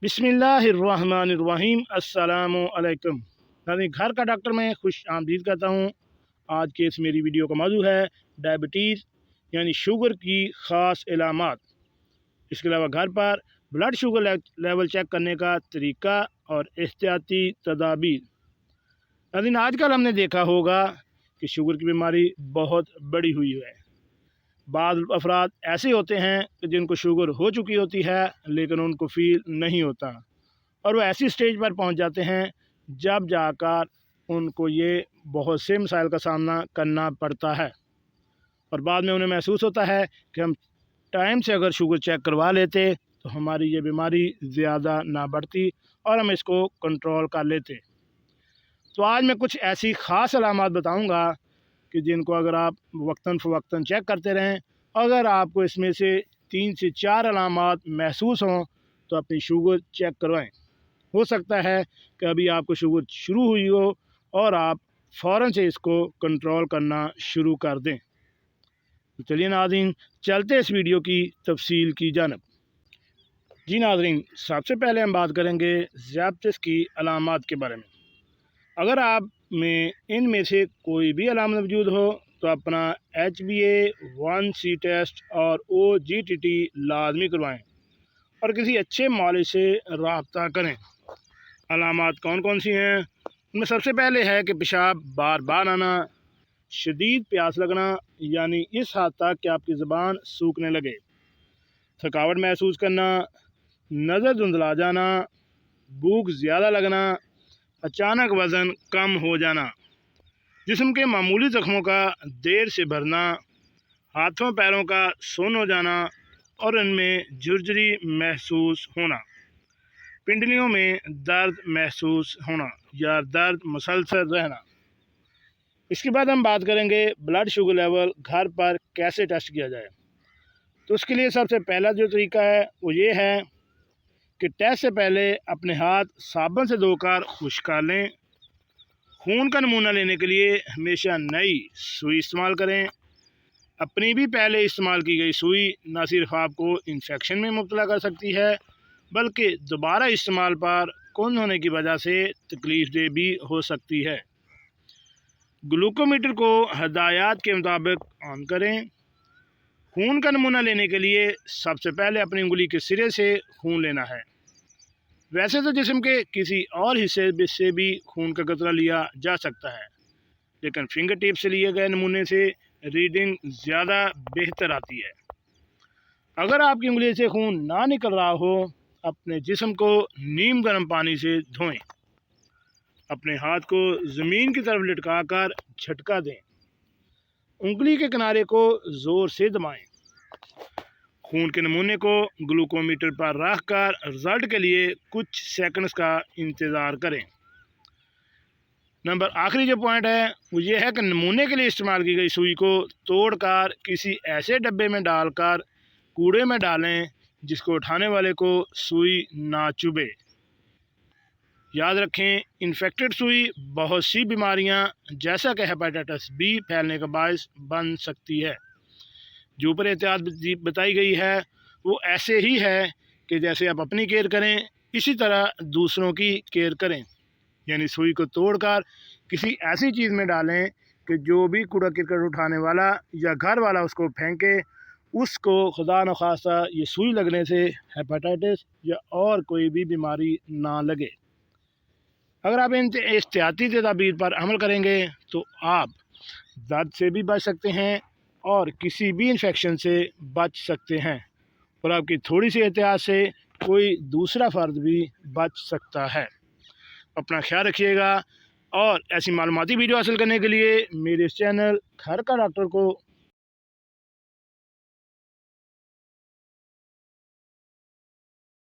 बिस्मिल्लाहिर्रहमानिर्रहीम। अस्सलामु अलैकुम। नाज़रीन, घर का डॉक्टर में खुश आमदीद करता हूँ। आज के इस मेरी वीडियो का मौजू है डायबिटीज़ यानी शुगर की ख़ास इलामात। इसके अलावा घर पर ब्लड शुगर लेवल चेक करने का तरीका और एहतियाती तदाबीर। नाज़रीन, आजकल हमने देखा होगा कि शुगर की बीमारी बहुत बड़ी हुई है। बाद अफराद ऐसे होते हैं कि जिनको शुगर हो चुकी होती है लेकिन उनको फील नहीं होता, और वो ऐसी स्टेज पर पहुंच जाते हैं जब जाकर उनको ये बहुत से मसाइल का सामना करना पड़ता है, और बाद में उन्हें महसूस होता है कि हम टाइम से अगर शुगर चेक करवा लेते तो हमारी ये बीमारी ज़्यादा ना बढ़ती और हम इसको कंट्रोल कर लेते। तो आज मैं कुछ ऐसी ख़ास अलामात बताऊंगा कि जिनको अगर आप वक्तन फ़वक्तन चेक करते रहें, अगर आपको इसमें से 3 से 4 अलामात महसूस हों तो अपनी शुगर चेक करवाएं। हो सकता है कि अभी आपको शुगर शुरू हुई हो और आप फ़ौरन से इसको कंट्रोल करना शुरू कर दें। तो चलिए नाज़रीन, चलते इस वीडियो की तफसील की जानब। जी नाज़रीन, सबसे पहले हम बात करेंगे ज़ियादतीस की अलामात के बारे में। अगर आप में इनमें से कोई भी अलामत मौजूद हो तो अपना HbA1c टेस्ट और OGTT लाजमी करवाएं और किसी अच्छे मालिज से रब्ता करें। अलामात कौन कौन सी हैं? उनमें सबसे पहले है कि पेशाब बार बार आना, शदीद प्यास लगना यानी इस हद तक कि आपकी ज़बान सूखने लगे, थकावट महसूस करना, नज़र धुंधला जाना, भूख ज़्यादा लगना, अचानक वज़न कम हो जाना, जिस्म के मामूली ज़ख्मों का देर से भरना, हाथों पैरों का सुन्न हो जाना और इनमें झुरझुरी महसूस होना, पिंडलियों में दर्द महसूस होना या दर्द मुसलसल रहना। इसके बाद हम बात करेंगे ब्लड शुगर लेवल घर पर कैसे टेस्ट किया जाए। तो उसके लिए सबसे पहला जो तरीका है वो ये है कि टेस्ट से पहले अपने हाथ साबुन से धोकर खुश्क कर लें। खून का नमूना लेने के लिए हमेशा नई सुई इस्तेमाल करें। अपनी भी पहले इस्तेमाल की गई सुई न सिर्फ आपको इन्फेक्शन में मुब्तला कर सकती है बल्कि दोबारा इस्तेमाल पर कौन होने की वजह से तकलीफ दे भी हो सकती है। ग्लूकोमीटर को हदायत के मुताबिक ऑन करें। खून का नमूना लेने के लिए सबसे पहले अपनी उंगली के सिरे से खून लेना है। वैसे तो जिस्म के किसी और हिस्से से भी खून का कतरा लिया जा सकता है, लेकिन फिंगर टिप से लिए गए नमूने से रीडिंग ज़्यादा बेहतर आती है। अगर आपकी उंगली से खून ना निकल रहा हो, अपने जिस्म को नीम गर्म पानी से धोएं। अपने हाथ को ज़मीन की तरफ लटकाकर झटका दें। उंगली के किनारे को ज़ोर से दबाएं। खून के नमूने को ग्लूकोमीटर पर रख कर रिज़ल्ट के लिए कुछ सेकंड्स का इंतज़ार करें। आखिरी जो पॉइंट है वो ये है कि नमूने के लिए इस्तेमाल की गई सुई को तोड़कर किसी ऐसे डब्बे में डालकर कूड़े में डालें जिसको उठाने वाले को सुई ना चुभे। याद रखें, इन्फेक्टेड सुई बहुत सी बीमारियां जैसा कि हेपेटाइटिस बी फैलने का बायस बन सकती है। जो ऊपर एहतियात बताई गई है वो ऐसे ही है कि जैसे आप अपनी केयर करें इसी तरह दूसरों की केयर करें, यानी सुई को तोड़कर किसी ऐसी चीज़ में डालें कि जो भी कूड़ा करकट उठाने वाला या घर वाला उसको फेंके, उसको खुदा न खास्ता ये सुई लगने से हेपेटाइटिस या और कोई भी बीमारी ना लगे। अगर आप इन एहतियाती तदाबीर पर अमल करेंगे तो आप दर्द से भी बच सकते हैं और किसी भी इन्फेक्शन से बच सकते हैं, और आपकी थोड़ी सी एहतियात से कोई दूसरा फ़र्द भी बच सकता है। अपना ख्याल रखिएगा और ऐसी मालूमाती वीडियो हासिल करने के लिए मेरे इस चैनल घर का डॉक्टर को